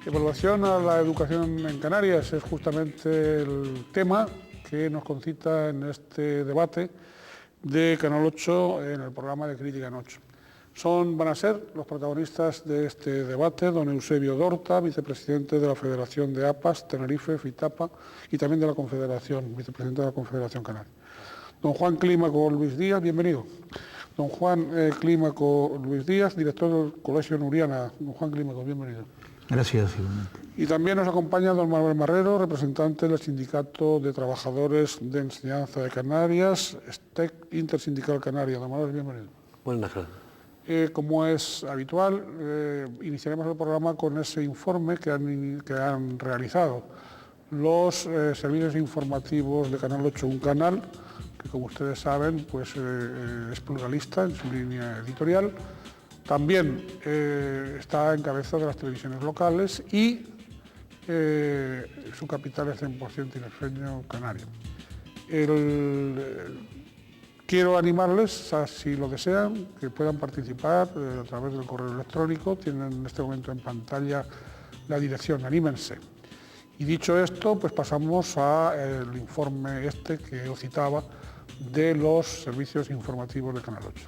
Evaluación a la educación en Canarias es justamente el tema que nos concita en este debate de Canal 8 en el programa de Crítica en 8. Van a ser los protagonistas de este debate don Eusebio Dorta, vicepresidente de la Federación de APAS, Tenerife, FITAPA y también de la Confederación, vicepresidente de la Confederación Canaria. Don Juan Clímaco Luis Díaz, bienvenido. Don Juan Clímaco Luis Díaz, director del Colegio Nuriana. Don Juan Clímaco, bienvenido. Gracias, igualmente. Y también nos acompaña don Manuel Marrero, representante del Sindicato de Trabajadores de Enseñanza de Canarias, STEC Intersindical Canaria. Don Manuel, bienvenido. Buenas tardes. Como es habitual, iniciaremos el programa con ese informe que han realizado los servicios informativos de Canal 8, un canal que, como ustedes saben, pues, es pluralista en su línea editorial. También está en cabeza de las televisiones locales y su capital es 100% tinerfeño canario. Quiero animarles, si lo desean, que puedan participar a través del correo electrónico. Tienen en este momento en pantalla la dirección, anímense. Y dicho esto, pues pasamos al informe que os citaba de los servicios informativos de Canal 8.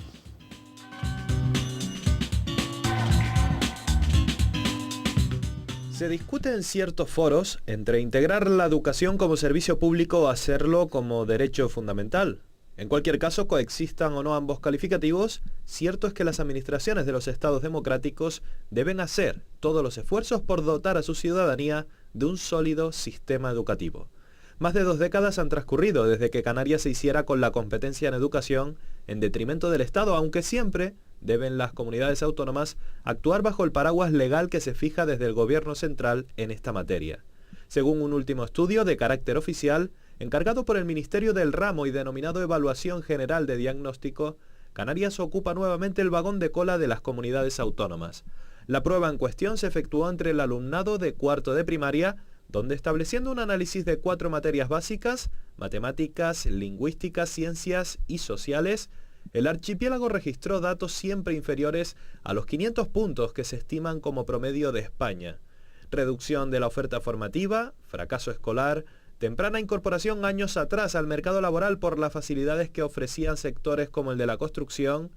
Se discute en ciertos foros entre integrar la educación como servicio público o hacerlo como derecho fundamental. En cualquier caso, coexistan o no ambos calificativos, cierto es que las administraciones de los estados democráticos deben hacer todos los esfuerzos por dotar a su ciudadanía de un sólido sistema educativo. Más de 2 décadas han transcurrido desde que Canarias se hiciera con la competencia en educación en detrimento del Estado, aunque siempre deben las comunidades autónomas actuar bajo el paraguas legal que se fija desde el gobierno central en esta materia. Según un último estudio de carácter oficial, encargado por el Ministerio del Ramo y denominado Evaluación General de Diagnóstico, Canarias ocupa nuevamente el vagón de cola de las comunidades autónomas. La prueba en cuestión se efectuó entre el alumnado de cuarto de primaria, donde estableciendo un análisis de 4 materias básicas, matemáticas, lingüísticas, ciencias y sociales, el archipiélago registró datos siempre inferiores a los 500 puntos que se estiman como promedio de España. Reducción de la oferta formativa, fracaso escolar, temprana incorporación años atrás al mercado laboral por las facilidades que ofrecían sectores como el de la construcción,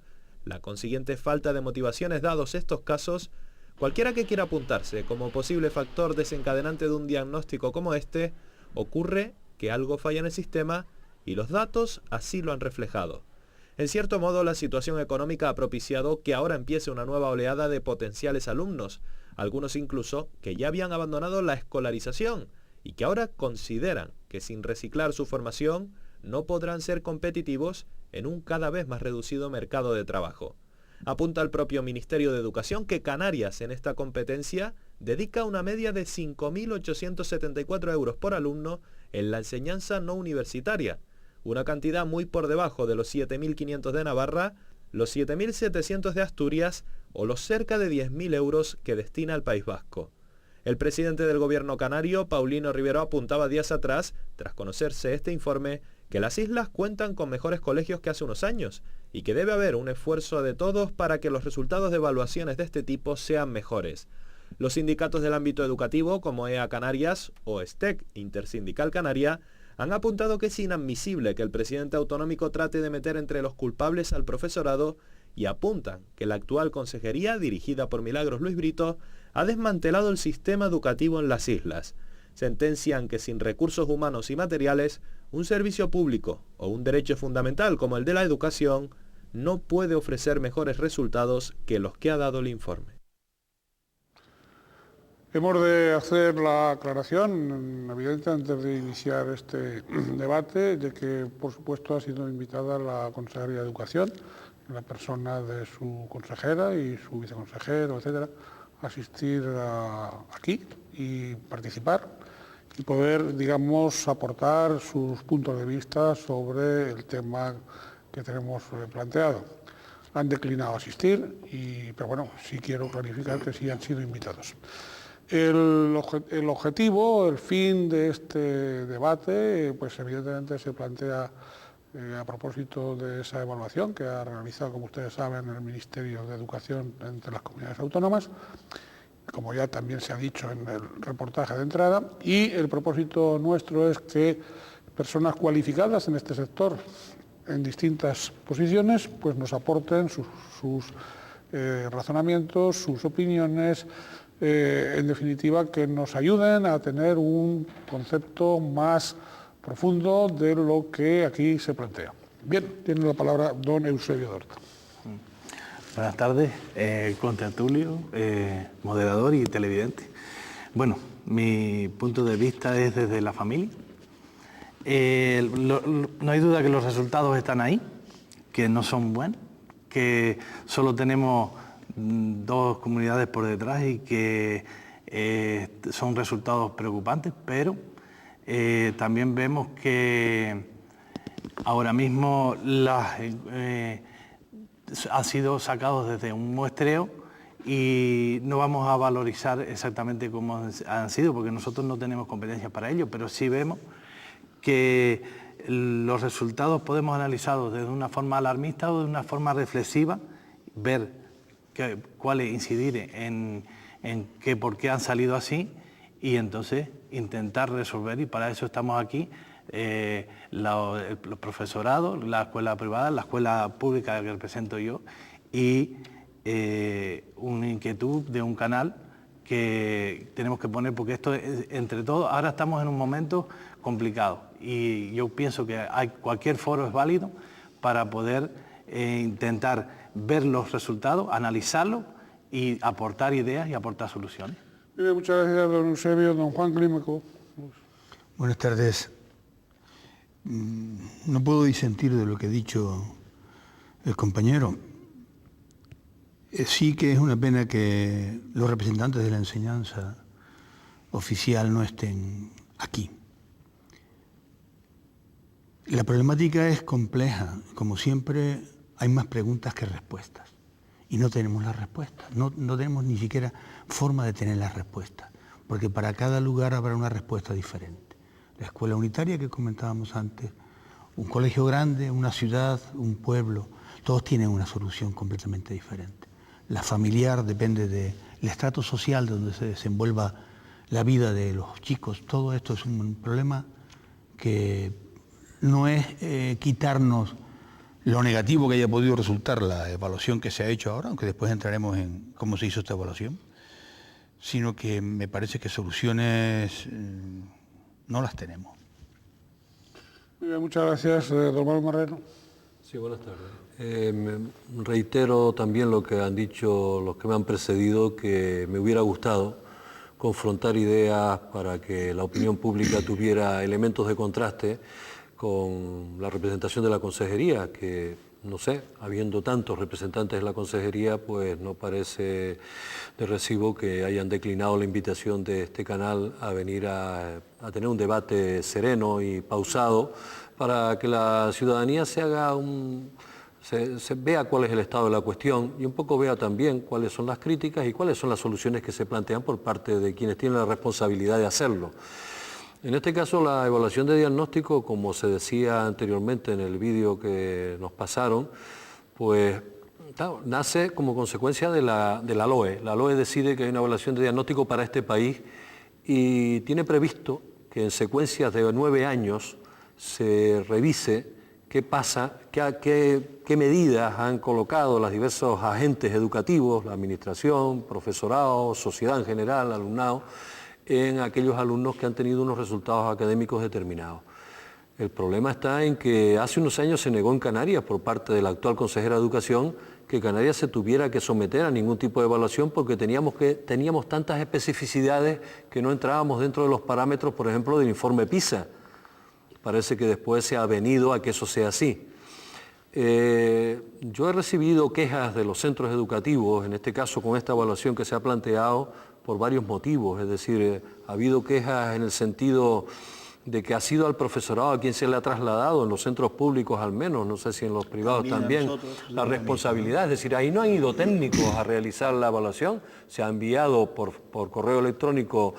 la consiguiente falta de motivaciones dados estos casos, cualquiera que quiera apuntarse como posible factor desencadenante de un diagnóstico como este, ocurre que algo falla en el sistema y los datos así lo han reflejado. En cierto modo, la situación económica ha propiciado que ahora empiece una nueva oleada de potenciales alumnos, algunos incluso que ya habían abandonado la escolarización y que ahora consideran que sin reciclar su formación no podrán ser competitivos en un cada vez más reducido mercado de trabajo. Apunta el propio Ministerio de Educación que Canarias en esta competencia dedica una media de 5.874 euros por alumno en la enseñanza no universitaria, una cantidad muy por debajo de los 7.500 de Navarra, los 7.700 de Asturias o los cerca de 10.000 euros que destina al País Vasco. El presidente del gobierno canario, Paulino Rivero, apuntaba días atrás, tras conocerse este informe, que las islas cuentan con mejores colegios que hace unos años y que debe haber un esfuerzo de todos para que los resultados de evaluaciones de este tipo sean mejores. Los sindicatos del ámbito educativo, como EA Canarias o STEC Intersindical Canaria, han apuntado que es inadmisible que el presidente autonómico trate de meter entre los culpables al profesorado y apuntan que la actual consejería, dirigida por Milagros Luis Brito, ha desmantelado el sistema educativo en las islas. Sentencian que sin recursos humanos y materiales, un servicio público o un derecho fundamental como el de la educación no puede ofrecer mejores resultados que los que ha dado el informe. Hemos de hacer la aclaración, evidente, antes de iniciar este debate, de que, por supuesto, ha sido invitada la Consejería de Educación, la persona de su consejera y su viceconsejero, etcétera, a asistir aquí y participar y poder, digamos, aportar sus puntos de vista sobre el tema que tenemos planteado. Han declinado asistir, pero bueno, sí quiero clarificar que sí han sido invitados. El objetivo, el fin de este debate, pues evidentemente se plantea a propósito de esa evaluación que ha realizado, como ustedes saben, el Ministerio de Educación entre las comunidades autónomas, como ya también se ha dicho en el reportaje de entrada, y el propósito nuestro es que personas cualificadas en este sector, en distintas posiciones, pues nos aporten sus razonamientos, sus opiniones, en definitiva, que nos ayuden a tener un concepto más profundo de lo que aquí se plantea. Bien, tiene la palabra don Eusebio Dorta. Buenas tardes, contertulio, moderador y televidente. Bueno, mi punto de vista es desde la familia. No hay duda que los resultados están ahí, que no son buenos, que solo tenemos 2 comunidades por detrás y que son resultados preocupantes, pero también vemos que ahora mismo han sido sacados desde un muestreo y no vamos a valorizar exactamente cómo han sido, porque nosotros no tenemos competencias para ello, pero sí vemos que los resultados podemos analizarlos desde una forma alarmista o de una forma reflexiva, ver cuáles incidir en por qué han salido así y entonces intentar resolver, y para eso estamos aquí, el profesorado, la escuela privada, la escuela pública que represento yo, y una inquietud de un canal que tenemos que poner, porque esto es, entre todos, ahora estamos en un momento complicado y yo pienso que cualquier foro es válido para poder intentar ver los resultados, analizarlos y aportar ideas y aportar soluciones. Muchas gracias, don Eusebio. Don Juan Clímaco. Buenas tardes. No puedo disentir de lo que ha dicho el compañero. Sí que es una pena que los representantes de la enseñanza oficial no estén aquí. La problemática es compleja. Como siempre, hay más preguntas que respuestas. Y no tenemos las respuestas. No tenemos ni siquiera forma de tener las respuestas. Porque para cada lugar habrá una respuesta diferente. La escuela unitaria que comentábamos antes, un colegio grande, una ciudad, un pueblo, todos tienen una solución completamente diferente. La familiar depende del estrato social donde se desenvuelva la vida de los chicos. Todo esto es un problema que no es quitarnos lo negativo que haya podido resultar la evaluación que se ha hecho ahora, aunque después entraremos en cómo se hizo esta evaluación, sino que me parece que soluciones no las tenemos. Muy bien, muchas gracias, don Manuel Marrero. Sí, buenas tardes. Reitero también lo que han dicho los que me han precedido, que me hubiera gustado confrontar ideas para que la opinión pública tuviera elementos de contraste con la representación de la consejería, que, no sé, habiendo tantos representantes de la consejería, pues no parece de recibo que hayan declinado la invitación de este canal a venir a tener un debate sereno y pausado para que la ciudadanía se vea cuál es el estado de la cuestión y un poco vea también cuáles son las críticas y cuáles son las soluciones que se plantean por parte de quienes tienen la responsabilidad de hacerlo. En este caso, la evaluación de diagnóstico, como se decía anteriormente en el vídeo que nos pasaron, pues nace como consecuencia de la LOE. La LOE decide que hay una evaluación de diagnóstico para este país y tiene previsto que en secuencias de 9 años se revise qué pasa, qué medidas han colocado los diversos agentes educativos, la administración, profesorado, sociedad en general, alumnado, en aquellos alumnos que han tenido unos resultados académicos determinados. El problema está en que hace unos años se negó en Canarias por parte de la actual consejera de Educación que Canarias se tuviera que someter a ningún tipo de evaluación porque teníamos tantas especificidades que no entrábamos dentro de los parámetros, por ejemplo, del informe PISA. Parece que después se ha venido a que eso sea así. Yo he recibido quejas de los centros educativos, en este caso con esta evaluación que se ha planteado, por varios motivos, es decir, ha habido quejas en el sentido de que ha sido al profesorado a quien se le ha trasladado, en los centros públicos al menos, no sé si en los privados también, la responsabilidad. Es decir, ahí no han ido técnicos a realizar la evaluación, se ha enviado por correo electrónico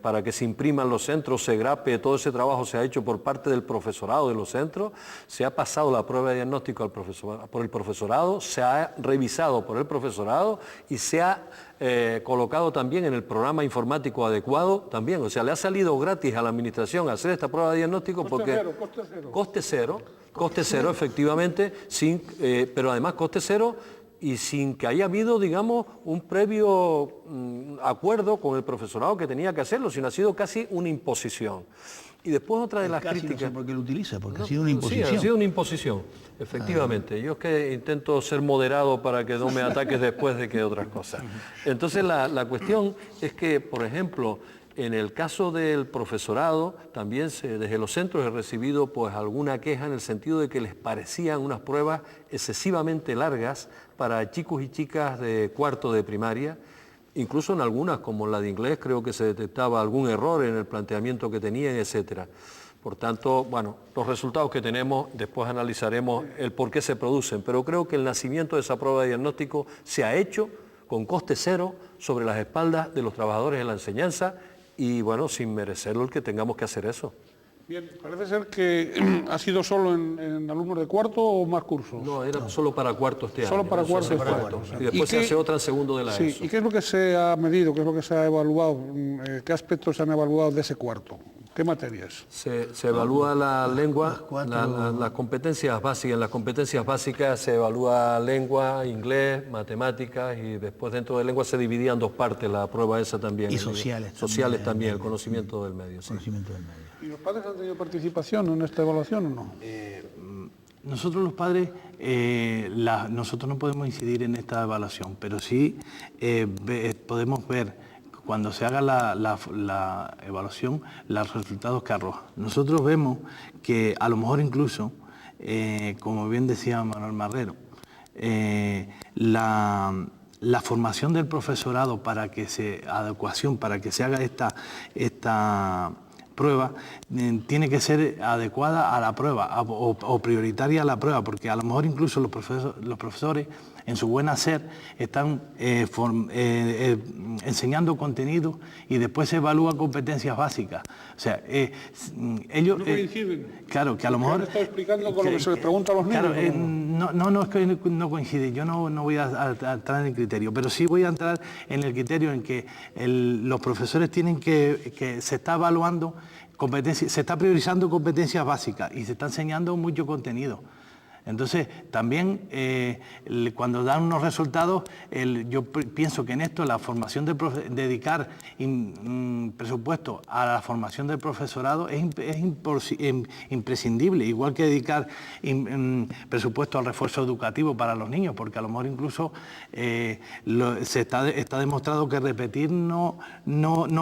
para que se impriman los centros, se grape, todo ese trabajo se ha hecho por parte del profesorado de los centros, se ha pasado la prueba de diagnóstico por el profesorado, se ha revisado por el profesorado y se ha colocado también en el programa informático adecuado, también, o sea, le ha salido gratis a la administración hacer esta prueba de diagnóstico porque... Coste cero, efectivamente, pero además coste cero y sin que haya habido, digamos, un previo acuerdo con el profesorado que tenía que hacerlo, sino ha sido casi una imposición. Y después otra de las críticas... No sé por qué lo utiliza, porque ha sido una imposición. Sí, ha sido una imposición, efectivamente. Yo es que intento ser moderado para que no me ataques después de que otras cosas. Entonces la cuestión es que, por ejemplo, en el caso del profesorado, también desde los centros he recibido pues alguna queja en el sentido de que les parecían unas pruebas excesivamente largas para chicos y chicas de cuarto de primaria. Incluso en algunas, como la de inglés, creo que se detectaba algún error en el planteamiento que tenían, etcétera. Por tanto, bueno, los resultados que tenemos, después analizaremos el por qué se producen, pero creo que el nacimiento de esa prueba de diagnóstico se ha hecho con coste cero sobre las espaldas de los trabajadores de la enseñanza y, bueno, sin merecerlo el que tengamos que hacer eso. Bien, parece ser que ha sido solo en alumnos de cuarto o más cursos. No, era solo para cuarto este año. Solo para cuarto. Y después se hace otra en segundo de la ESO. ¿Y qué es lo que se ha medido, qué es lo que se ha evaluado? ¿Qué aspectos se han evaluado de ese cuarto? ¿Qué materias? Se evalúa la lengua, las competencias básicas. En las competencias básicas se evalúa lengua, inglés, matemáticas y después dentro de lengua se dividía en dos partes la prueba esa también. Y sociales. Sociales también, el conocimiento del medio. Sí. Conocimiento del medio. ¿Y los padres han tenido participación en esta evaluación o no? Nosotros los padres, nosotros no podemos incidir en esta evaluación, pero sí podemos ver cuando se haga la evaluación los resultados que arroja. Nosotros vemos que a lo mejor incluso, como bien decía Manuel Marrero, la formación del profesorado para que se haga esta prueba tiene que ser adecuada a la prueba o prioritaria a la prueba, porque a lo mejor incluso los profesores en su buen hacer están enseñando contenido y después se evalúa competencias básicas. O sea, ellos... ¿No coinciden? Claro, que a lo mejor... está explicando con lo que se les pregunta a los niños. Claro, no, es que no coincide. Yo no voy a entrar en el criterio, pero sí voy a entrar en el criterio en que los profesores tienen que se está evaluando competencias, se está priorizando competencias básicas y se está enseñando mucho contenido. Entonces, también cuando dan unos resultados, yo pienso que en esto la formación dedicar presupuesto a la formación del profesorado es imprescindible, igual que dedicar presupuesto al refuerzo educativo para los niños, porque a lo mejor incluso está demostrado que repetir no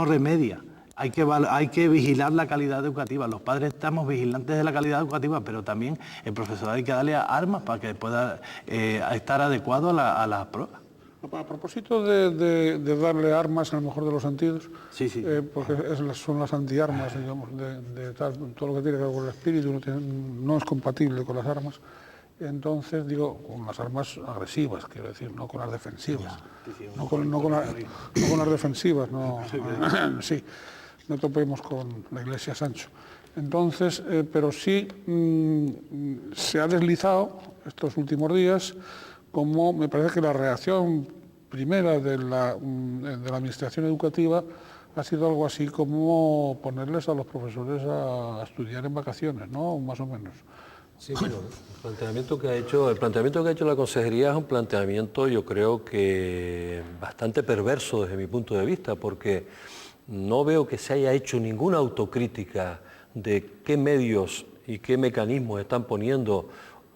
remedia. Hay que vigilar la calidad educativa. Los padres estamos vigilantes de la calidad educativa, pero también el profesorado hay que darle armas para que pueda estar adecuado a las pruebas. A propósito de darle armas en el mejor de los sentidos, sí. porque son las antiarmas, digamos, todo lo que tiene que ver con el espíritu no es compatible con las armas. Entonces, digo, con las armas agresivas, quiero decir, no con las defensivas. No con las defensivas, no. Sí. No topemos con la Iglesia Sancho. Entonces, pero sí se ha deslizado estos últimos días como me parece que la reacción primera de la Administración Educativa ha sido algo así como ponerles a los profesores a estudiar en vacaciones, ¿no? Más o menos. Sí, bueno, el planteamiento que ha hecho la Consejería es un planteamiento, yo creo que bastante perverso desde mi punto de vista, porque no veo que se haya hecho ninguna autocrítica de qué medios y qué mecanismos están poniendo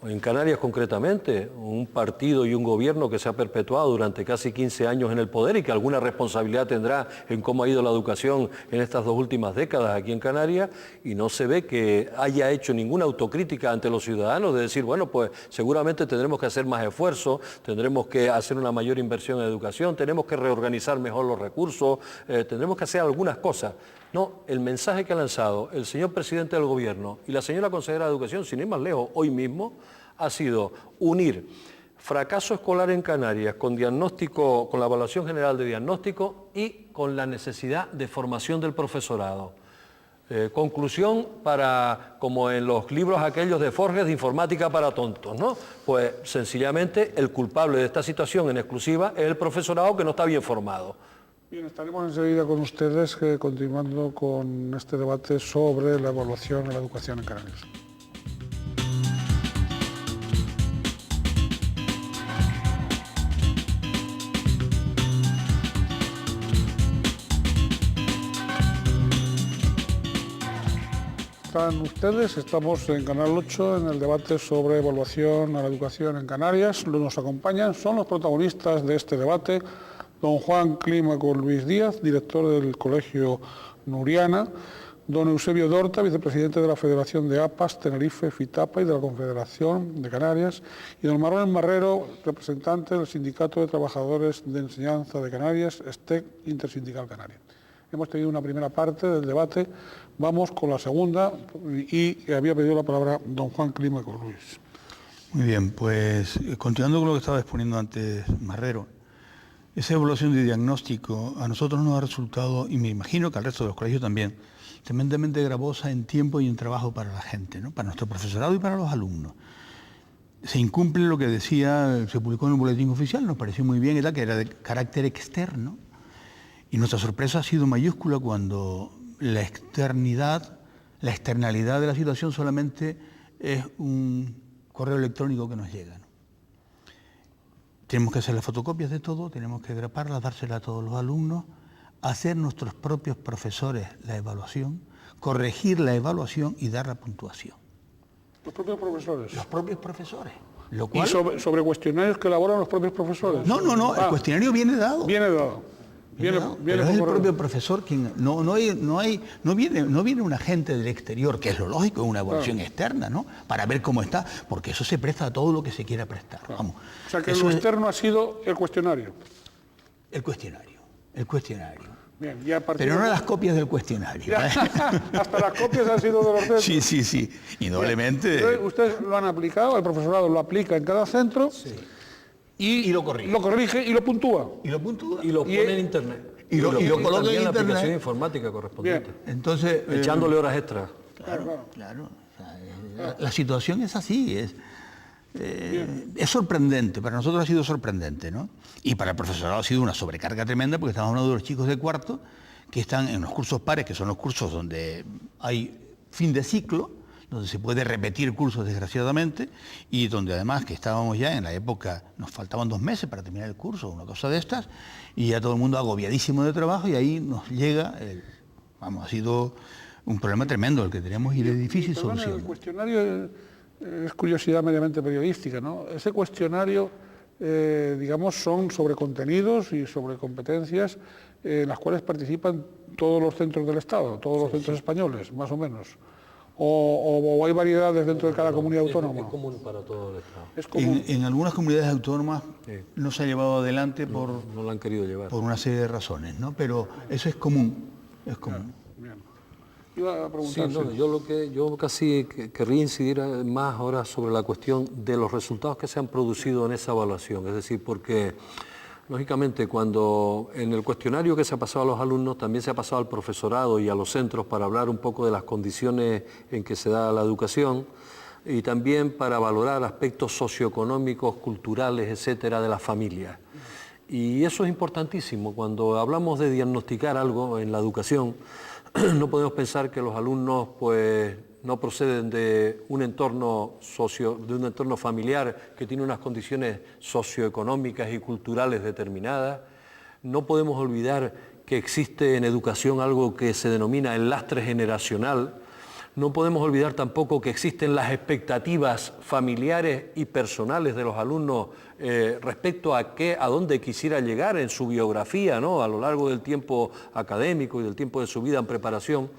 en Canarias concretamente, un partido y un gobierno que se ha perpetuado durante casi 15 años en el poder y que alguna responsabilidad tendrá en cómo ha ido la educación en estas 2 últimas décadas aquí en Canarias, y no se ve que haya hecho ninguna autocrítica ante los ciudadanos de decir, bueno, pues seguramente tendremos que hacer más esfuerzo, tendremos que hacer una mayor inversión en educación, tenemos que reorganizar mejor los recursos, tendremos que hacer algunas cosas. No, el mensaje que ha lanzado el señor presidente del gobierno y la señora consejera de Educación, sin ir más lejos, hoy mismo, ha sido unir fracaso escolar en Canarias con diagnóstico, con la evaluación general de diagnóstico y con la necesidad de formación del profesorado. Conclusión para, como en los libros aquellos de Forges de informática para tontos, ¿no? Pues sencillamente el culpable de esta situación en exclusiva es el profesorado que no está bien formado. Bien, estaremos enseguida con ustedes continuando con este debate sobre la evaluación en la educación en Canarias. Están ustedes, estamos en Canal 8 en el debate sobre evaluación a la educación en Canarias. Los que nos acompañan son los protagonistas de este debate, don Juan Clímaco Luis Díaz, director del Colegio Nuriana, don Eusebio Dorta, vicepresidente de la Federación de APAS, Tenerife, FITAPA y de la Confederación de Canarias, y don Manuel Marrero, representante del Sindicato de Trabajadores de Enseñanza de Canarias, STEC Intersindical Canaria. Hemos tenido una primera parte del debate, vamos con la segunda y había pedido la palabra don Juan Clímaco Luis. Muy bien, pues continuando con lo que estaba exponiendo antes Marrero, esa evaluación de diagnóstico a nosotros nos ha resultado, y me imagino que al resto de los colegios también, tremendamente gravosa en tiempo y en trabajo para la gente, ¿no? Para nuestro profesorado y para los alumnos. Se incumple lo que decía, se publicó en un boletín oficial, nos pareció muy bien, que era de carácter externo. Y nuestra sorpresa ha sido mayúscula cuando la externalidad de la situación solamente es un correo electrónico que nos llega, ¿no? Tenemos que hacer las fotocopias de todo, tenemos que graparlas, dárselas a todos los alumnos, hacer nuestros propios profesores la evaluación, corregir la evaluación y dar la puntuación. ¿Los propios profesores? Los propios profesores. Lo cual... ¿Y sobre cuestionarios que elaboran los propios profesores? No, el cuestionario viene dado. Viene dado. Pero es el propio profesor quien... No viene un agente del exterior, que es lo lógico, es una evaluación externa, ¿no? Para ver cómo está, porque eso se presta a todo lo que se quiera prestar. Claro. Vamos. O sea que lo externo ha sido el cuestionario. El cuestionario. Bien, y a partir pero no las copias del cuestionario. Hasta las copias han sido de los centros. Sí, indudablemente. Ustedes lo han aplicado, el profesorado lo aplica en cada centro. Sí. Y lo corrige y lo puntúa. Y lo pone en internet. Y lo coloca en la internet. aplicación informática correspondiente. Bien. Entonces, echándole horas extras. Claro. O sea, la situación es así, es sorprendente, para nosotros ha sido sorprendente, ¿no? Y para el profesorado ha sido una sobrecarga tremenda porque estamos hablando de los chicos de cuarto que están en los cursos pares, que son los cursos donde hay fin de ciclo, donde se puede repetir cursos desgraciadamente y donde además que estábamos ya en la época, nos faltaban 2 meses para terminar el curso, una cosa de estas, y ya todo el mundo agobiadísimo de trabajo y ahí nos llega, ha sido un problema tremendo el que tenemos y de difícil solución. El cuestionario es curiosidad meramente periodística, ¿no? Ese cuestionario, digamos, son sobre contenidos y sobre competencias en las cuales participan todos los centros del Estado, todos los centros españoles, más o menos. O hay variedades dentro de cada comunidad autónoma. Es común para todo el Estado. Es común. En algunas comunidades autónomas no se ha llevado adelante no lo han querido llevar. Por una serie de razones, ¿no? Pero eso es común. Es común. Bien. Iba a preguntarse. Sí, yo casi querría incidir más ahora sobre la cuestión de los resultados que se han producido en esa evaluación. Es decir, porque lógicamente cuando en el cuestionario que se ha pasado a los alumnos también se ha pasado al profesorado y a los centros para hablar un poco de las condiciones en que se da la educación y también para valorar aspectos socioeconómicos, culturales, etcétera, de las familias. Y eso es importantísimo. Cuando hablamos de diagnosticar algo en la educación, no podemos pensar que los alumnos pues no proceden de un entorno familiar que tiene unas condiciones socioeconómicas y culturales determinadas. No podemos olvidar que existe en educación algo que se denomina el lastre generacional. No podemos olvidar tampoco que existen las expectativas familiares y personales de los alumnos respecto a dónde quisiera llegar en su biografía, ¿no? A lo largo del tiempo académico y del tiempo de su vida en preparación.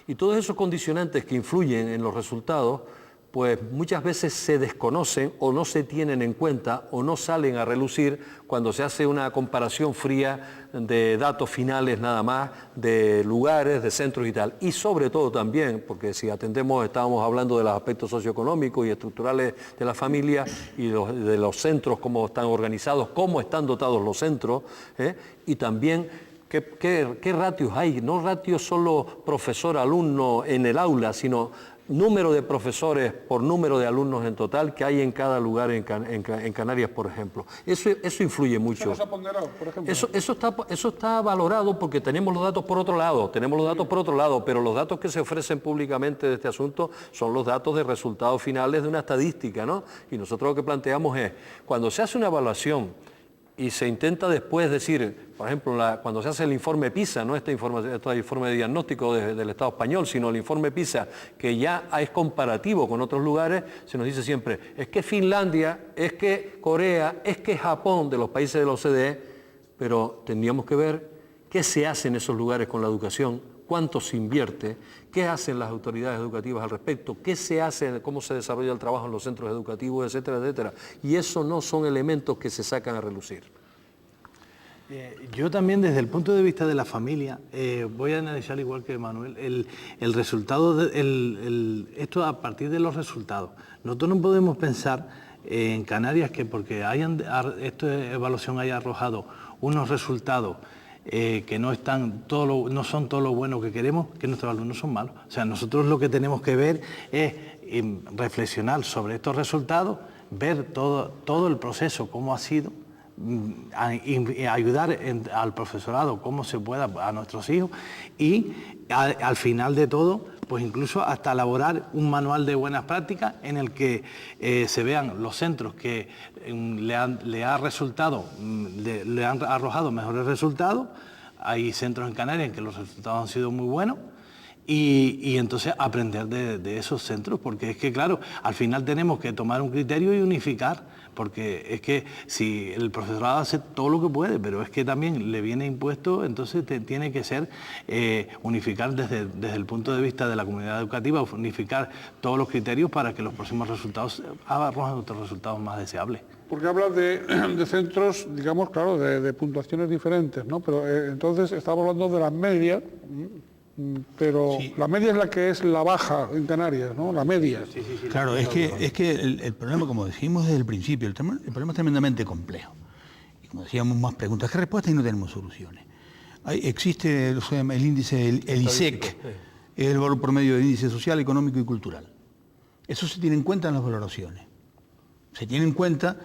Y todos esos condicionantes que influyen en los resultados, pues muchas veces se desconocen o no se tienen en cuenta o no salen a relucir cuando se hace una comparación fría de datos finales nada más, de lugares, de centros y tal. Y sobre todo también, porque si estábamos hablando de los aspectos socioeconómicos y estructurales de la familia y de los centros, cómo están organizados, cómo están dotados los centros, y también ¿Qué ratios hay? No ratios solo profesor-alumno en el aula, sino número de profesores por número de alumnos en total que hay en cada lugar en Canarias, por ejemplo. Eso influye mucho. ¿Eso no se ha ponderado, por ejemplo? Eso está valorado porque tenemos los datos por otro lado, pero los datos que se ofrecen públicamente de este asunto son los datos de resultados finales de una estadística, ¿no? Y nosotros lo que planteamos es, cuando se hace una evaluación y se intenta después decir, por ejemplo, cuando se hace el informe PISA, no este informe de diagnóstico del Estado español, sino el informe PISA, que ya es comparativo con otros lugares, se nos dice siempre, es que Finlandia, es que Corea, es que Japón, de los países de la OCDE, pero tendríamos que ver qué se hace en esos lugares con la educación, cuánto se invierte, qué hacen las autoridades educativas al respecto, qué se hace, cómo se desarrolla el trabajo en los centros educativos, etcétera, etcétera. Y eso no son elementos que se sacan a relucir. Yo también desde el punto de vista de la familia voy a analizar igual que Manuel el resultado, esto a partir de los resultados. Nosotros no podemos pensar en Canarias que porque esta evaluación haya arrojado unos resultados que no son todo lo bueno que queremos, que nuestros alumnos son malos. O sea, nosotros lo que tenemos que ver es reflexionar sobre estos resultados, ver todo el proceso, cómo ha sido, ayudar al profesorado cómo se pueda a nuestros hijos y al final de todo, pues incluso hasta elaborar un manual de buenas prácticas en el que se vean los centros que le han arrojado mejores resultados. Hay centros en Canarias en que los resultados han sido muy buenos y entonces aprender de esos centros, porque es que claro, al final tenemos que tomar un criterio y unificar, porque es que si el profesorado hace todo lo que puede, pero es que también le viene impuesto, entonces tiene que ser unificar desde el punto de vista de la comunidad educativa, unificar todos los criterios para que los próximos resultados arrojen otros resultados más deseables. Porque hablas de centros, digamos, claro, de puntuaciones diferentes, ¿no? Pero entonces estamos hablando de las medias, pero sí. La media es la que es la baja en Canarias, ¿no? La media. Sí. Claro, es que el problema, como decimos desde el principio, el problema es tremendamente complejo. Y como decíamos, más preguntas que respuestas y no tenemos soluciones. Existe el índice, el ISEC, es el valor promedio del índice social, económico y cultural. Eso se tiene en cuenta en las valoraciones. Se tienen en cuenta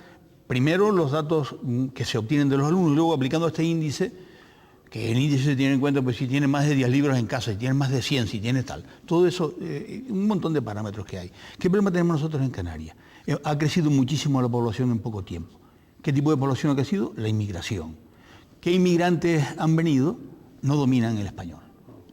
primero los datos que se obtienen de los alumnos y luego aplicando este índice, que el índice se tiene en cuenta pues si tiene más de 10 libros en casa, si tiene más de 100, si tiene tal. Todo eso, un montón de parámetros que hay. ¿Qué problema tenemos nosotros en Canarias? Ha crecido muchísimo la población en poco tiempo. ¿Qué tipo de población ha crecido? La inmigración. ¿Qué inmigrantes han venido? No dominan el español.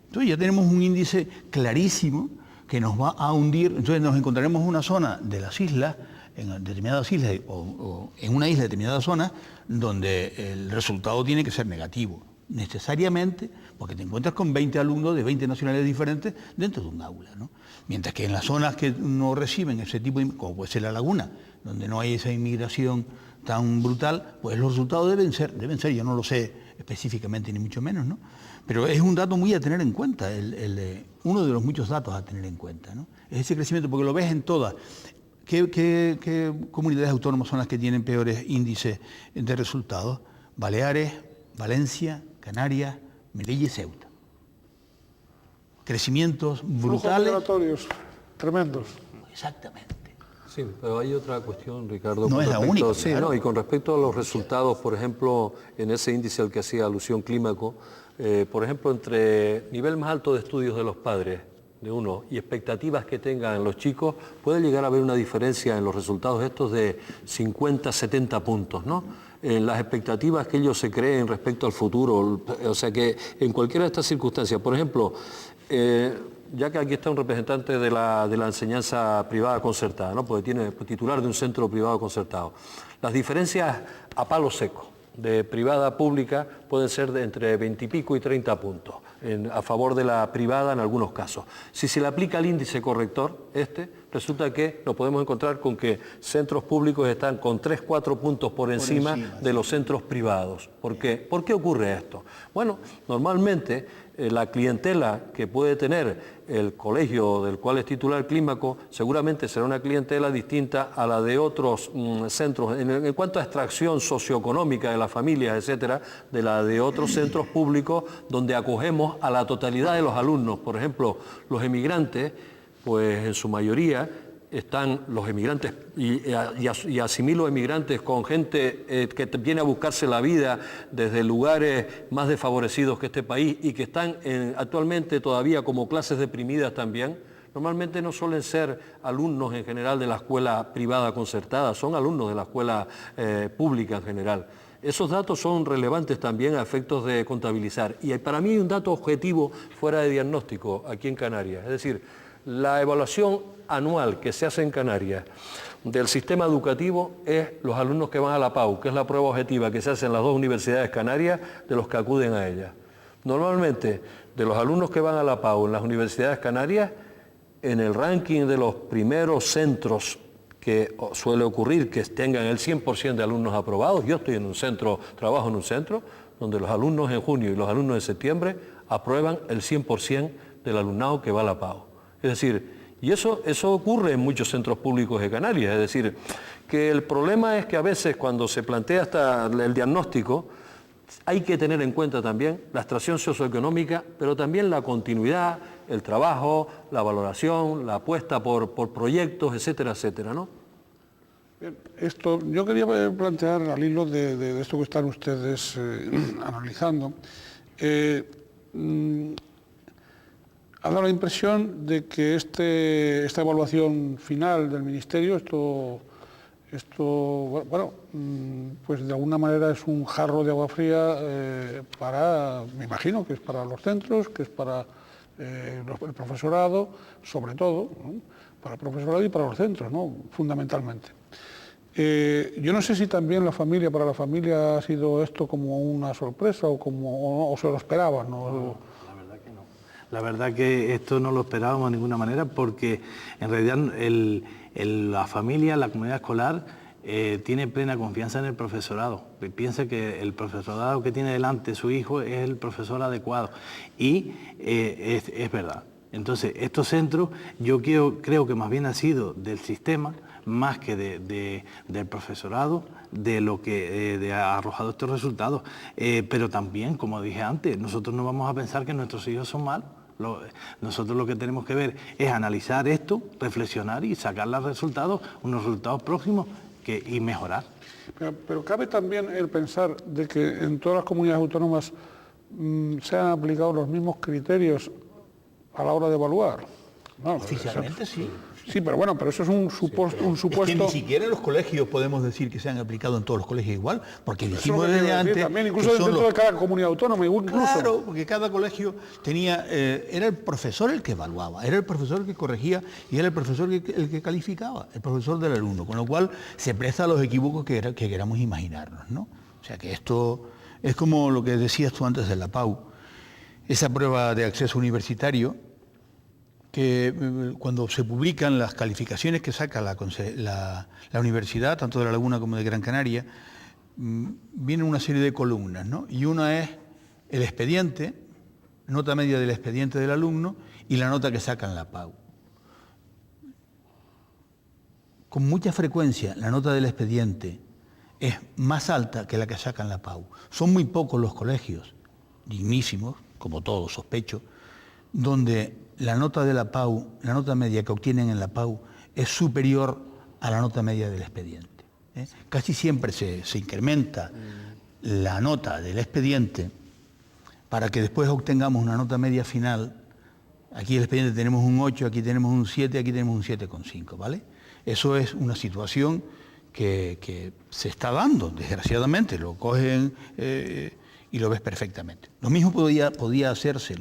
Entonces ya tenemos un índice clarísimo que nos va a hundir. Entonces nos encontraremos en una zona de las islas, en determinadas islas o en una isla de determinadas zonas, donde el resultado tiene que ser negativo. Necesariamente, porque te encuentras con 20 alumnos de 20 nacionalidades diferentes dentro de un aula, ¿no? Mientras que en las zonas que no reciben ese tipo de, como puede ser la laguna, donde no hay esa inmigración tan brutal, pues los resultados deben ser, yo no lo sé específicamente ni mucho menos, ¿no? Pero es un dato muy a tener en cuenta, uno de los muchos datos a tener en cuenta, ¿no? Es ese crecimiento, porque lo ves en todas. ¿Qué comunidades autónomas son las que tienen peores índices de resultados? Baleares, Valencia, Canarias, Melilla y Ceuta. Crecimientos brutales. Migratorios tremendos. Exactamente. Sí, pero hay otra cuestión, Ricardo. No es la única. Sí, claro. Y con respecto a los resultados, por ejemplo, en ese índice al que hacía alusión Clímaco, por ejemplo, entre nivel más alto de estudios de los padres de uno y expectativas que tengan los chicos, puede llegar a haber una diferencia en los resultados estos de 50, 70 puntos, ¿no? En las expectativas que ellos se creen respecto al futuro, o sea que en cualquiera de estas circunstancias, por ejemplo, ya que aquí está un representante de la enseñanza privada concertada, ¿no? Porque tiene titular de un centro privado concertado, las diferencias a palo seco de privada a pública pueden ser de entre 20 y pico y 30 puntos. a favor de la privada en algunos casos. Si se le aplica el índice corrector, resulta que nos podemos encontrar con que centros públicos están con 3-4 puntos por encima de los centros privados. ¿Por qué? ¿Por qué ocurre esto? Bueno, normalmente la clientela que puede tener el colegio del cual es titular Clímaco seguramente será una clientela distinta a la de otros centros, en cuanto a extracción socioeconómica de las familias, etcétera, de la de otros centros públicos donde acogemos a la totalidad de los alumnos. Por ejemplo, los emigrantes, pues en su mayoría están los emigrantes, y asimilo emigrantes con gente que viene a buscarse la vida desde lugares más desfavorecidos que este país y que están actualmente todavía como clases deprimidas también. Normalmente no suelen ser alumnos en general de la escuela privada concertada, son alumnos de la escuela pública en general. Esos datos son relevantes también a efectos de contabilizar. Y para mí hay un dato objetivo fuera de diagnóstico aquí en Canarias, es decir, la evaluación anual que se hace en Canarias del sistema educativo es los alumnos que van a la PAU, que es la prueba objetiva que se hace en las dos universidades canarias de los que acuden a ella. Normalmente, de los alumnos que van a la PAU en las universidades canarias, en el ranking de los primeros centros que suele ocurrir que tengan el 100% de alumnos aprobados, yo estoy en un centro, trabajo en un centro, donde los alumnos en junio y los alumnos en septiembre aprueban el 100% del alumnado que va a la PAU. Es decir, y eso ocurre en muchos centros públicos de Canarias, es decir, que el problema es que a veces cuando se plantea el diagnóstico hay que tener en cuenta también la extracción socioeconómica, pero también la continuidad, el trabajo, la valoración, la apuesta por proyectos, etcétera, etcétera, ¿no? Bien, yo quería plantear al hilo de esto que están ustedes analizando. Ha dado la impresión de que esta evaluación final del Ministerio, bueno, pues de alguna manera es un jarro de agua fría me imagino que es para los centros, que es para el profesorado, sobre todo, ¿no? Para el profesorado y para los centros, ¿no? Fundamentalmente. Yo no sé si también para la familia ha sido esto como una sorpresa o se lo esperaban, ¿no? La verdad que esto no lo esperábamos de ninguna manera porque en realidad la familia, la comunidad escolar tiene plena confianza en el profesorado. Piensa que el profesorado que tiene delante su hijo es el profesor adecuado y es verdad. Entonces estos centros yo creo que más bien ha sido del sistema más que del profesorado, de lo que ha arrojado estos resultados. Pero también, como dije antes, nosotros no vamos a pensar que nuestros hijos son malos. Nosotros lo que tenemos que ver es analizar esto, reflexionar y sacar los resultados, unos resultados próximos y mejorar. Pero cabe también el pensar de que en todas las comunidades autónomas se han aplicado los mismos criterios a la hora de evaluar. No, oficialmente sí. Sí, pero bueno, pero eso es un supuesto... Es que ni siquiera en los colegios podemos decir que se han aplicado en todos los colegios igual, porque dijimos desde antes... También, incluso dentro de cada comunidad autónoma, incluso. Claro, porque cada colegio tenía... era el profesor el que evaluaba, era el profesor el que corregía y era el profesor el que calificaba, el profesor del alumno, con lo cual se presta a los equívocos que queramos imaginarnos, ¿no? O sea que esto es como lo que decías tú antes de la PAU, esa prueba de acceso universitario, que cuando se publican las calificaciones que saca la universidad, tanto de La Laguna como de Gran Canaria, vienen una serie de columnas, ¿no? Y una es el expediente, nota media del expediente del alumno y la nota que saca en la PAU. Con mucha frecuencia la nota del expediente es más alta que la que saca en la PAU. Son muy pocos los colegios, dignísimos, como todos, sospecho, donde la nota de la PAU, la nota media que obtienen en la PAU, es superior a la nota media del expediente. Casi siempre se incrementa la nota del expediente para que después obtengamos una nota media final. Aquí en el expediente tenemos un 8, aquí tenemos un 7, aquí tenemos un 7,5, ¿vale? Eso es una situación que se está dando, desgraciadamente, lo cogen y lo ves perfectamente. Lo mismo podía hacerse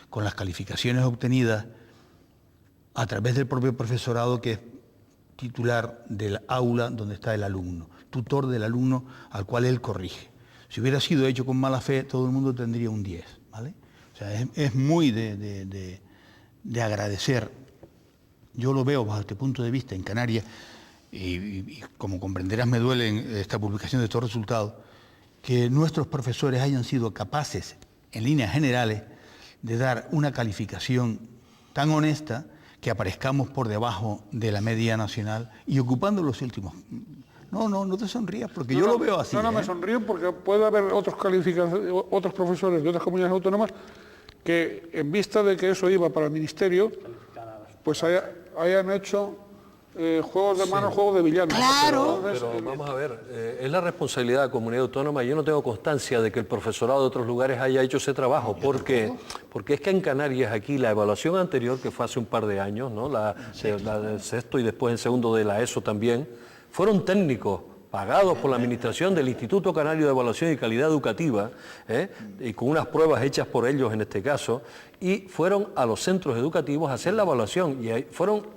con las calificaciones obtenidas a través del propio profesorado que es titular del aula donde está el alumno, tutor del alumno al cual él corrige. Si hubiera sido hecho con mala fe, todo el mundo tendría un 10, ¿vale? O sea, es muy de agradecer. Yo lo veo bajo este punto de vista en Canarias, y como comprenderás me duele en esta publicación de estos resultados, que nuestros profesores hayan sido capaces, en líneas generales, de dar una calificación tan honesta que aparezcamos por debajo de la media nacional y ocupando los últimos. No te sonrías, porque yo lo veo así. No, me sonrío porque puede haber otros profesores de otras comunidades autónomas que, en vista de que eso iba para el Ministerio, pues hayan hecho juegos de manos, juegos de villanos. Claro. Pero vamos a ver, es la responsabilidad de la comunidad autónoma. Yo no tengo constancia de que el profesorado de otros lugares haya hecho ese trabajo. ¿Por qué? Porque es que en Canarias aquí la evaluación anterior, que fue hace un par de años, ¿no? la del sexto y después en segundo de la ESO también, fueron técnicos pagados por la administración del Instituto Canario de Evaluación y Calidad Educativa, y con unas pruebas hechas por ellos en este caso, y fueron a los centros educativos a hacer la evaluación. Y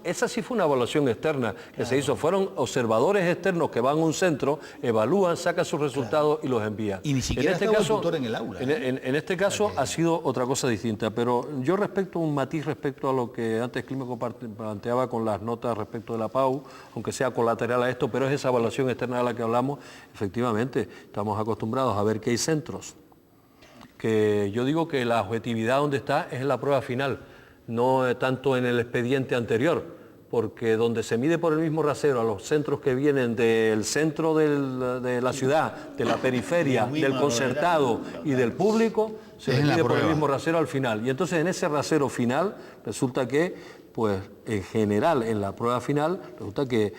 esa sí fue una evaluación externa que se hizo. Fueron observadores externos que van a un centro, evalúan, sacan sus resultados y los envían. Y ni siquiera en este caso, tutor en el aula. En este caso ha sido otra cosa distinta, pero yo respecto un matiz respecto a lo que antes Clímaco planteaba con las notas respecto de la PAU, aunque sea colateral a esto, pero es esa evaluación externa de la que hablamos. Efectivamente, estamos acostumbrados a ver que hay centros que yo digo que la objetividad donde está es en la prueba final, no tanto en el expediente anterior, porque donde se mide por el mismo rasero a los centros que vienen del centro de la ciudad, de la periferia, del concertado y del público, se les mide por el mismo rasero al final. Y entonces en ese rasero final resulta que, pues en general en la prueba final, resulta que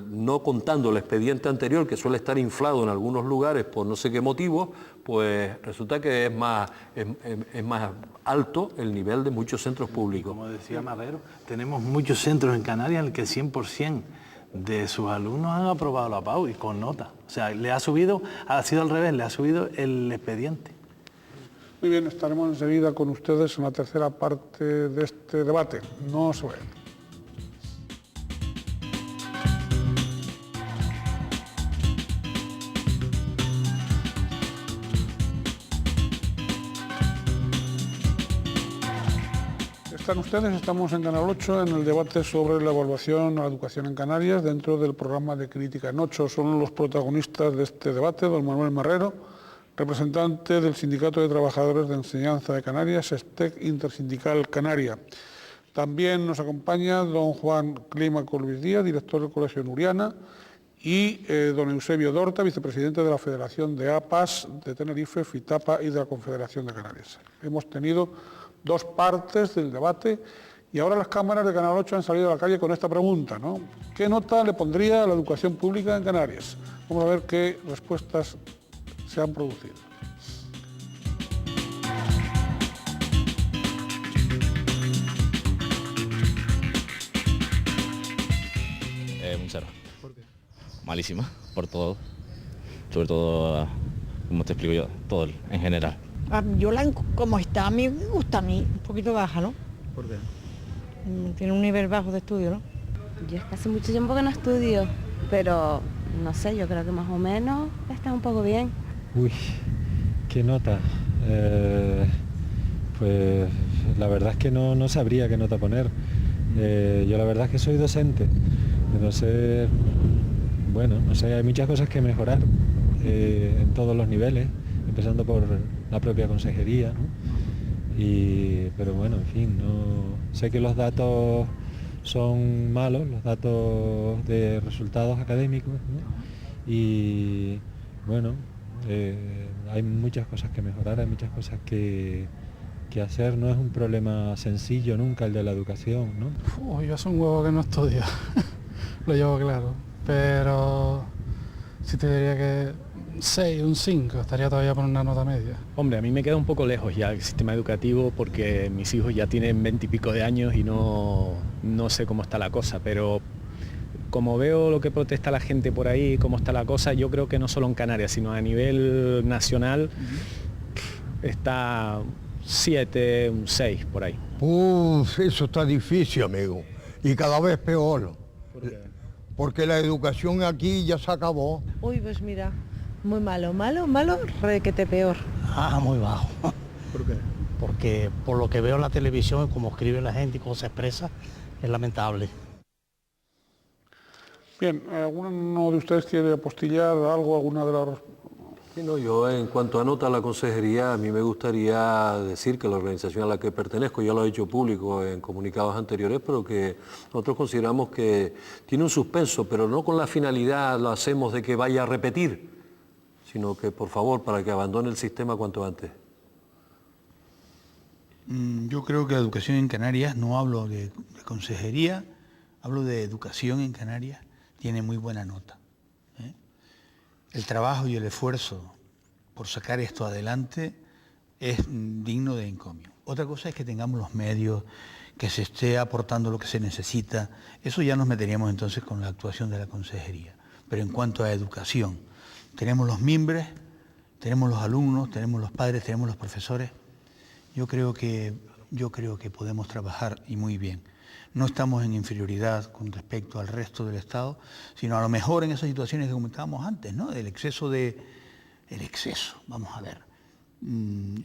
no contando el expediente anterior, que suele estar inflado en algunos lugares por no sé qué motivo, pues resulta que es más alto el nivel de muchos centros públicos. Como decía Marrero, tenemos muchos centros en Canarias en el que el 100% de sus alumnos han aprobado la PAU y con nota. O sea, ha sido al revés, le ha subido el expediente. Muy bien, estaremos enseguida con ustedes en la tercera parte de este debate. No se vayan. Están ustedes, estamos en Canal 8 en el debate sobre la evaluación a la educación en Canarias dentro del programa de Crítica en 8. Son los protagonistas de este debate, don Manuel Marrero, representante del Sindicato de Trabajadores de Enseñanza de Canarias, STEC Intersindical Canaria. También nos acompaña don Juan Clímaco Luis Díaz, director del Colegio Nuriana, y don Eusebio Dorta, vicepresidente de la Federación de APAS de Tenerife, FITAPA y de la Confederación de Canarias. Hemos tenido dos partes del debate y ahora las cámaras de Canal 8 han salido a la calle con esta pregunta, ¿no? ¿Qué nota le pondría a la educación pública en Canarias? Vamos a ver qué respuestas se han producido. Un 0. ¿Por qué? Malísima, por todo. Sobre todo, como te explico yo, todo en general. Como está, a mí me gusta un poquito baja, ¿no? ¿Por qué? Tiene un nivel bajo de estudio, ¿no? Yo es que hace mucho tiempo que no estudio, pero no sé, yo creo que más o menos está un poco bien. Uy, qué nota. Pues la verdad es que no sabría qué nota poner. Yo la verdad es que soy docente. Entonces, bueno, no sé, hay muchas cosas que mejorar en todos los niveles, empezando por la propia consejería, ¿no? Pero bueno, en fin, no sé que los datos son malos, los datos de resultados académicos, ¿no? Y bueno, hay muchas cosas que mejorar, hay muchas cosas que hacer. No es un problema sencillo nunca el de la educación, ¿no? Yo soy un huevo que no estudio, lo llevo claro, pero si te diría que 6, un 5, estaría todavía por una nota media. Hombre, a mí me queda un poco lejos ya el sistema educativo porque mis hijos ya tienen 20 y pico de años y no sé cómo está la cosa, pero como veo lo que protesta la gente por ahí, cómo está la cosa, yo creo que no solo en Canarias, sino a nivel nacional, está 7, un 6 por ahí. Eso está difícil, amigo, y cada vez peor. ¿Por qué? Porque la educación aquí ya se acabó. Uy, pues mira, muy malo, requete peor. Muy bajo. ¿Por qué? porque por lo que veo en la televisión, como escribe la gente y cómo se expresa, es lamentable. Bien, ¿alguno de ustedes quiere apostillar algo, alguna de las... Sí, no, yo en cuanto a nota a la consejería, a mí me gustaría decir que la organización a la que pertenezco, ya lo he hecho público en comunicados anteriores, pero que nosotros consideramos que tiene un suspenso, pero no con la finalidad lo hacemos de que vaya a repetir, sino que por favor, para que abandone el sistema cuanto antes. Yo creo que la educación en Canarias, no hablo de consejería, hablo de educación en Canarias, tiene muy buena nota. El trabajo y el esfuerzo por sacar esto adelante es digno de encomio. Otra cosa es que tengamos los medios, que se esté aportando lo que se necesita. Eso ya nos meteríamos entonces con la actuación de la consejería. Pero en cuanto a educación, tenemos los mimbres, tenemos los alumnos, tenemos los padres, tenemos los profesores. Yo creo que podemos trabajar y muy bien. No estamos en inferioridad con respecto al resto del Estado, sino a lo mejor en esas situaciones que comentábamos antes, ¿no? El exceso, vamos a ver.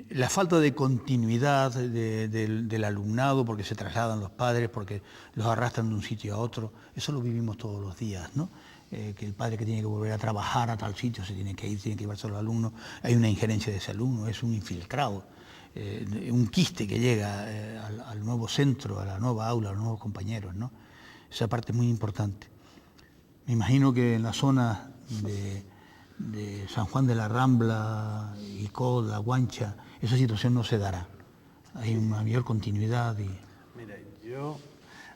La falta de continuidad del alumnado, porque se trasladan los padres, porque los arrastran de un sitio a otro, eso lo vivimos todos los días, ¿no? Que el padre que tiene que volver a trabajar a tal sitio se tiene que ir, tiene que llevarse a los alumnos, hay una injerencia de ese alumno, es un infiltrado. Un quiste que llega al nuevo centro, a la nueva aula, a los nuevos compañeros, ¿no? Esa parte es muy importante. Me imagino que en la zona de San Juan de la Rambla, Icod, La Guancha, esa situación no se dará. Hay una mayor continuidad. Mira, yo,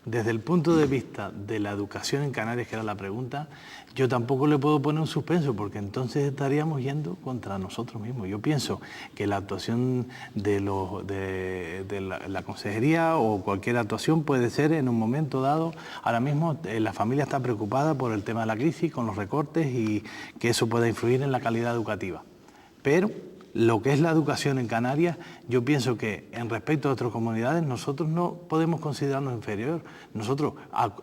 desde el punto de vista de la educación en Canarias, que era la pregunta, yo tampoco le puedo poner un suspenso, porque entonces estaríamos yendo contra nosotros mismos. Yo pienso que la actuación de la consejería o cualquier actuación puede ser en un momento dado. Ahora mismo la familia está preocupada por el tema de la crisis, con los recortes, y que eso pueda influir en la calidad educativa. Pero lo que es la educación en Canarias, yo pienso que en respecto a otras comunidades nosotros no podemos considerarnos inferior. Nosotros,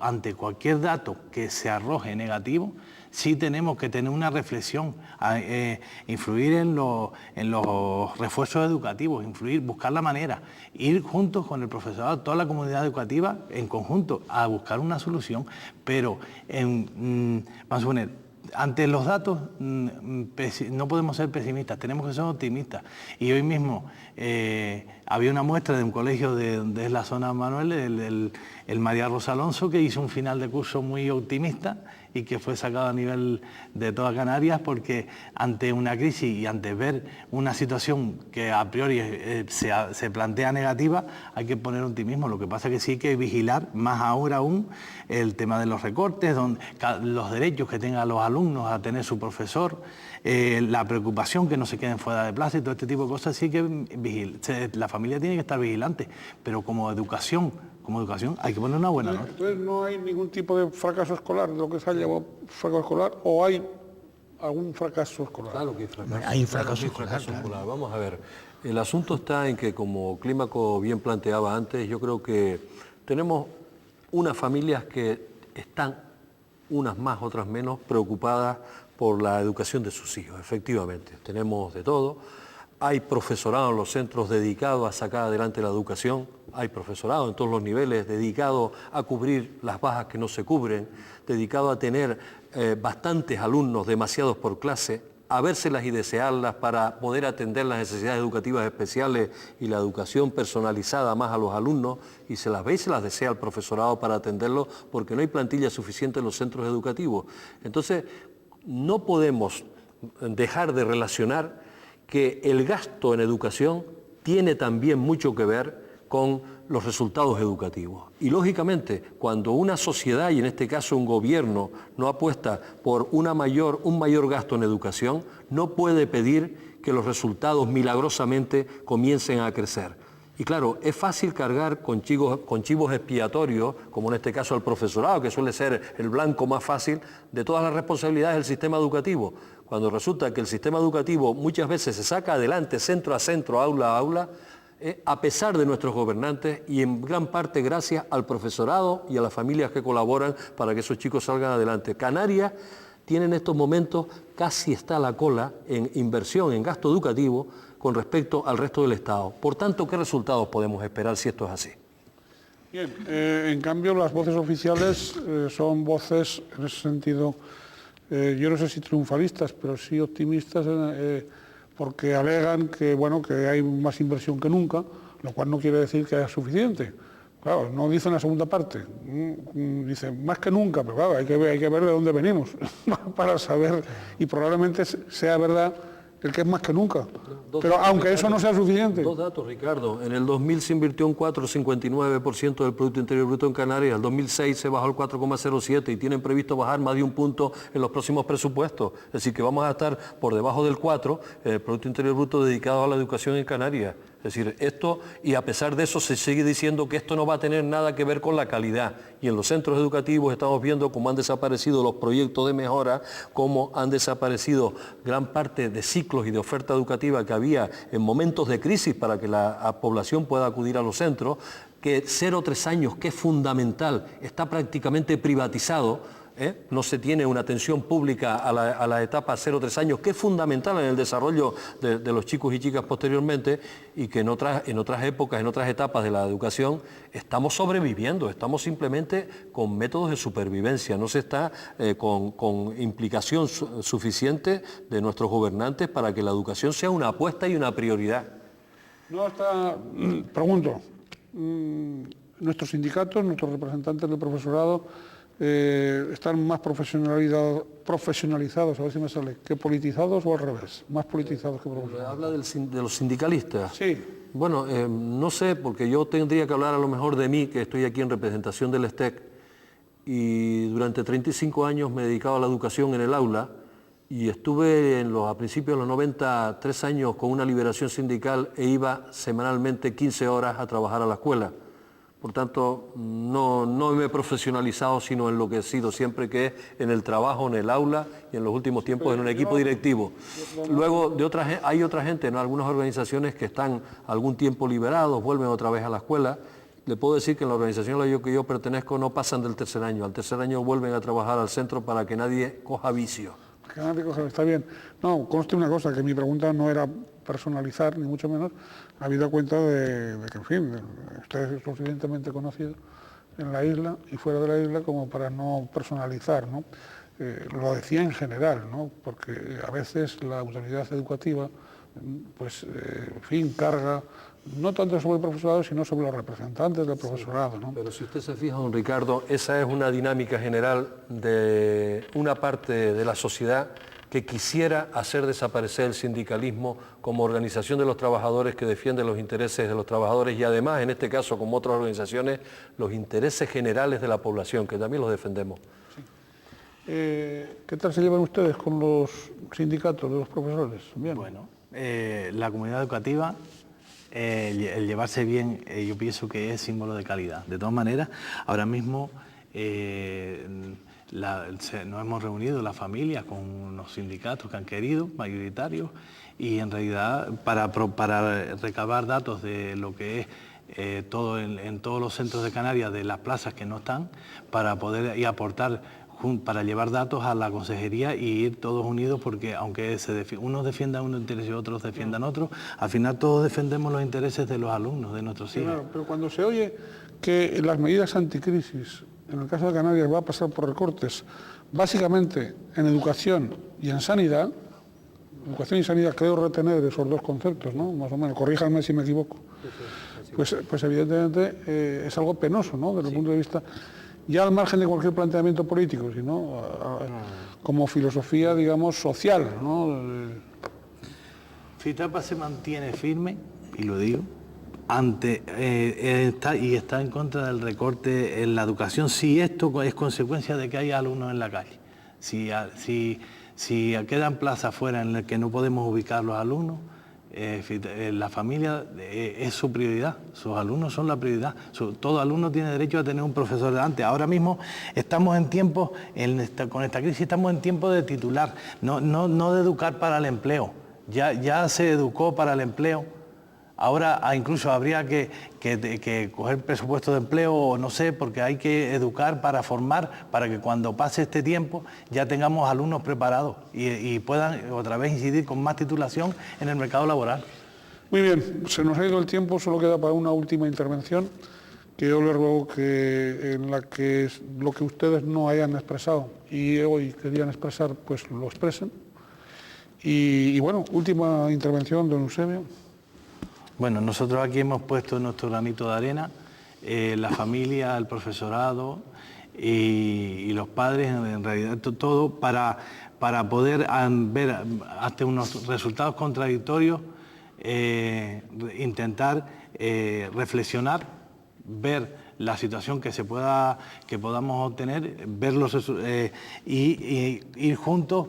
ante cualquier dato que se arroje negativo, sí tenemos que tener una reflexión, influir en los refuerzos educativos, buscar la manera, ir juntos con el profesorado, toda la comunidad educativa en conjunto a buscar una solución, pero vamos a suponer, ante los datos no podemos ser pesimistas, tenemos que ser optimistas. Y hoy mismo había una muestra de un colegio de es la zona Manuel, el María Rosa Alonso, que hizo un final de curso muy optimista y que fue sacado a nivel de toda Canarias, porque ante una crisis y ante ver una situación que a priori se plantea negativa, hay que poner optimismo. Lo que pasa es que sí hay que vigilar más ahora aún el tema de los recortes, los derechos que tengan los alumnos a tener su profesor, la preocupación que no se queden fuera de plaza y todo este tipo de cosas. Sí que la familia tiene que estar vigilante, pero como educación hay que poner una buena nota. Entonces no hay ningún tipo de fracaso escolar, de lo que se ha llamado fracaso escolar, o hay algún fracaso escolar. Claro que hay fracaso. Hay fracaso escolar. Claro. Vamos a ver, el asunto está en que, como Clímaco bien planteaba antes, yo creo que tenemos unas familias que están, unas más, otras menos, preocupadas por la educación de sus hijos. Efectivamente, tenemos de todo. Hay profesorado en los centros dedicado a sacar adelante la educación, hay profesorado en todos los niveles dedicado a cubrir las bajas que no se cubren, dedicado a tener bastantes alumnos, demasiados por clase, a vérselas y desearlas para poder atender las necesidades educativas especiales y la educación personalizada más a los alumnos, y se las ve y se las desea al profesorado para atenderlos, porque no hay plantilla suficiente en los centros educativos. Entonces, no podemos dejar de relacionar que el gasto en educación tiene también mucho que ver con los resultados educativos. Y lógicamente, cuando una sociedad, y en este caso un gobierno, no apuesta por un mayor gasto en educación, no puede pedir que los resultados milagrosamente comiencen a crecer. Y claro, es fácil cargar con chivos expiatorios, como en este caso el profesorado, que suele ser el blanco más fácil de todas las responsabilidades del sistema educativo. Cuando resulta que el sistema educativo muchas veces se saca adelante, centro a centro, aula a aula, a pesar de nuestros gobernantes, y en gran parte gracias al profesorado y a las familias que colaboran para que esos chicos salgan adelante. Canarias tiene en estos momentos, casi está a la cola en inversión, en gasto educativo, con respecto al resto del Estado. Por tanto, ¿qué resultados podemos esperar si esto es así? Bien, en cambio las voces oficiales son voces, en ese sentido, yo no sé si triunfalistas, pero sí optimistas, porque alegan que, bueno, que hay más inversión que nunca, lo cual no quiere decir que haya suficiente. Claro, no dicen la segunda parte, dicen más que nunca, pero claro, hay que ver de dónde venimos para saber, y probablemente sea verdad el que es más que nunca. Pero aunque eso no sea suficiente. Dos datos, Ricardo. En el 2000 se invirtió un 4,59% del Producto Interior Bruto en Canarias. En el 2006 se bajó al 4,07% y tienen previsto bajar más de un punto en los próximos presupuestos. Es decir, que vamos a estar por debajo del 4%, el Producto Interior Bruto dedicado a la educación en Canarias. Es decir, esto, y a pesar de eso se sigue diciendo que esto no va a tener nada que ver con la calidad. Y en los centros educativos estamos viendo cómo han desaparecido los proyectos de mejora, cómo han desaparecido gran parte de ciclos y de oferta educativa que había en momentos de crisis para que la población pueda acudir a los centros, que 0-3 años, que es fundamental, está prácticamente privatizado. No se tiene una atención pública a la etapa 0-3 años, que es fundamental en el desarrollo de los chicos y chicas posteriormente, y que en otras épocas, en otras etapas de la educación, estamos sobreviviendo, estamos simplemente con métodos de supervivencia, no se está con implicación suficiente de nuestros gobernantes para que la educación sea una apuesta y una prioridad. No está, pregunto, nuestros sindicatos, nuestros representantes del profesorado, están más profesionalizados, a ver si me sale, que politizados, o al revés, más politizados que profesionalizados. ¿Habla de los sindicalistas? Sí. Bueno, no sé, porque yo tendría que hablar a lo mejor de mí, que estoy aquí en representación del STEC, y durante 35 años me he dedicado a la educación en el aula, y estuve a principios de los 90, 3 años con una liberación sindical e iba semanalmente 15 horas a trabajar a la escuela. Por tanto, no me he profesionalizado, sino en lo que he sido siempre, que es en el trabajo, en el aula y en los últimos tiempos en un equipo directivo. Luego, hay otra gente, ¿no? Algunas organizaciones que están algún tiempo liberados, vuelven otra vez a la escuela. Le puedo decir que en la organización a la que yo pertenezco no pasan del tercer año. Al tercer año vuelven a trabajar al centro para que nadie coja vicio. Que nadie coja, está bien. No, conste una cosa, que mi pregunta no era personalizar, ni mucho menos, habida cuenta de que, en fin, usted es lo suficientemente conocido en la isla y fuera de la isla como para no personalizar, ¿no? Lo decía en general, ¿no? Porque a veces la autoridad educativa, pues, en fin, carga no tanto sobre el profesorado, sino sobre los representantes del profesorado, ¿no? Pero si usted se fija, don Ricardo, esa es una dinámica general de una parte de la sociedad que quisiera hacer desaparecer el sindicalismo como organización de los trabajadores que defiende los intereses de los trabajadores y además, en este caso, como otras organizaciones, los intereses generales de la población, que también los defendemos. Sí. ¿Qué tal se llevan ustedes con los sindicatos de los profesores? Bien. Bueno, la comunidad educativa, el llevarse bien, yo pienso que es símbolo de calidad. De todas maneras, ahora mismo nos hemos reunido las familias con los sindicatos que han querido, mayoritarios, y en realidad para recabar datos de lo que es en todos los centros de Canarias, de las plazas que no están, para poder aportar, para llevar datos a la consejería y ir todos unidos, porque aunque unos defiendan unos intereses y otros defiendan otros, al final todos defendemos los intereses de los alumnos, de nuestros hijos. Claro, pero cuando se oye que las medidas anticrisis, en el caso de Canarias, va a pasar por recortes, básicamente en educación y en sanidad, educación y sanidad creo retener esos dos conceptos, ¿no? Más o menos, corríjanme si me equivoco. Pues evidentemente es algo penoso, ¿no? Desde el punto de vista, ya al margen de cualquier planteamiento político, sino como filosofía, digamos, social, ¿no? FITAPA se mantiene firme, y lo digo, está en contra del recorte en la educación, si esto es consecuencia de que hay alumnos en la calle. Si quedan plazas fuera en las que no podemos ubicar los alumnos, la familia es su prioridad, sus alumnos son la prioridad. Todo alumno tiene derecho a tener un profesor delante. Ahora mismo estamos en tiempos, con esta crisis estamos en tiempo de titular, no de educar para el empleo. Ya se educó para el empleo. Ahora incluso habría que coger presupuesto de empleo, o no sé, porque hay que educar para formar, para que cuando pase este tiempo ya tengamos alumnos preparados y puedan otra vez incidir con más titulación en el mercado laboral. Muy bien, se nos ha ido el tiempo, solo queda para una última intervención, que yo les ruego que en la que lo que ustedes no hayan expresado y hoy querían expresar, pues lo expresen. Y bueno, última intervención, don Eusebio. Bueno, nosotros aquí hemos puesto nuestro granito de arena, la familia, el profesorado y los padres, en realidad todo para poder ver hasta unos resultados contradictorios, intentar reflexionar, ver la situación que podamos obtener, verlos y ir juntos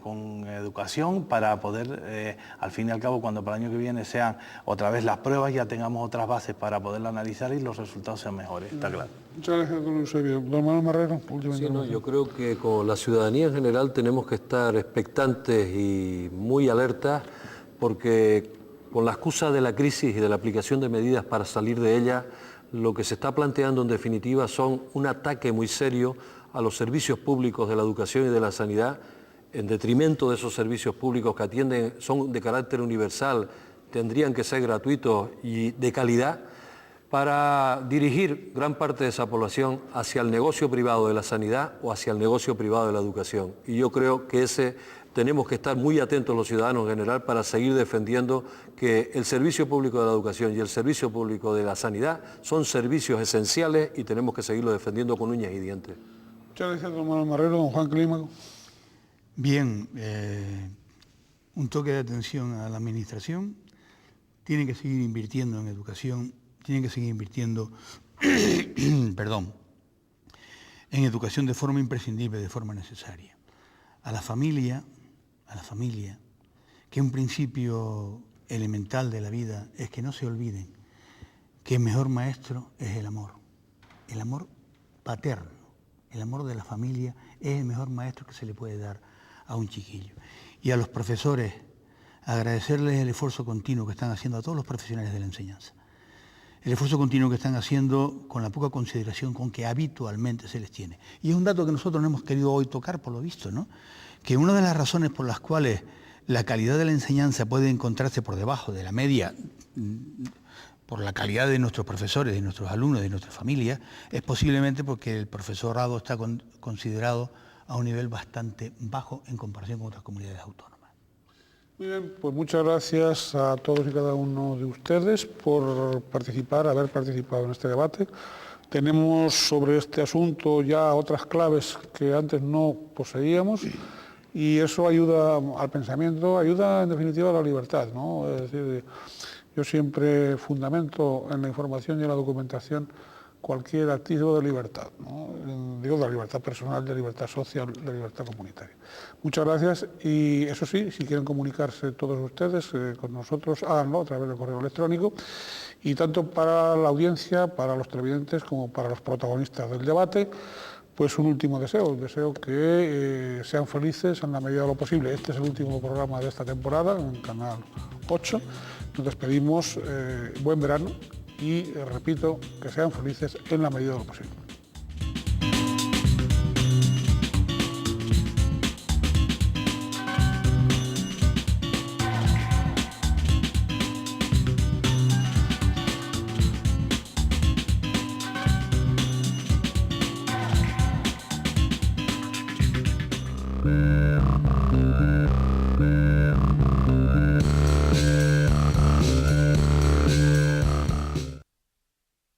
con educación para poder, al fin y al cabo, cuando para el año que viene sean otra vez las pruebas, ya tengamos otras bases para poderla analizar y los resultados sean mejores, está claro. Muchas gracias, don Eusebio. Don Manuel Marrero, última intervención. Yo creo que con la ciudadanía en general tenemos que estar expectantes y muy alertas, porque con la excusa de la crisis y de la aplicación de medidas para salir de ella, lo que se está planteando en definitiva son un ataque muy serio a los servicios públicos de la educación y de la sanidad, en detrimento de esos servicios públicos que son de carácter universal, tendrían que ser gratuitos y de calidad, para dirigir gran parte de esa población hacia el negocio privado de la sanidad o hacia el negocio privado de la educación. Y yo creo que tenemos que estar muy atentos los ciudadanos en general para seguir defendiendo que el servicio público de la educación y el servicio público de la sanidad son servicios esenciales y tenemos que seguirlo defendiendo con uñas y dientes. Muchas gracias, don Manuel Marrero. Don Juan Clímaco. Bien, un toque de atención a la administración. Tiene que seguir invirtiendo en educación, tiene que seguir invirtiendo, perdón, en educación de forma imprescindible, de forma necesaria. A la familia, que un principio elemental de la vida es que no se olviden que el mejor maestro es el amor paterno, el amor de la familia es el mejor maestro que se le puede dar a un chiquillo. Y a los profesores, agradecerles el esfuerzo continuo que están haciendo a todos los profesionales de la enseñanza. El esfuerzo continuo que están haciendo con la poca consideración con que habitualmente se les tiene. Y es un dato que nosotros no hemos querido hoy tocar, por lo visto, ¿no? Que una de las razones por las cuales la calidad de la enseñanza puede encontrarse por debajo de la media, por la calidad de nuestros profesores, de nuestros alumnos, de nuestras familias, es posiblemente porque el profesorado está considerado a un nivel bastante bajo en comparación con otras comunidades autónomas. Muy bien, pues muchas gracias a todos y cada uno de ustedes por haber participado en este debate. Tenemos sobre este asunto ya otras claves que antes no poseíamos y eso ayuda al pensamiento, ayuda en definitiva a la libertad, ¿no? Es decir, yo siempre fundamento en la información y en la documentación cualquier atisbo de libertad, ¿no? Digo, de la libertad personal, de libertad social, de libertad comunitaria. Muchas gracias y eso sí, si quieren comunicarse todos ustedes con nosotros, háganlo a través del correo electrónico y tanto para la audiencia, para los televidentes como para los protagonistas del debate, pues un último deseo, el deseo que sean felices en la medida de lo posible. Este es el último programa de esta temporada en Canal 8. Nos despedimos, buen verano. Y repito, que sean felices en la medida de lo posible.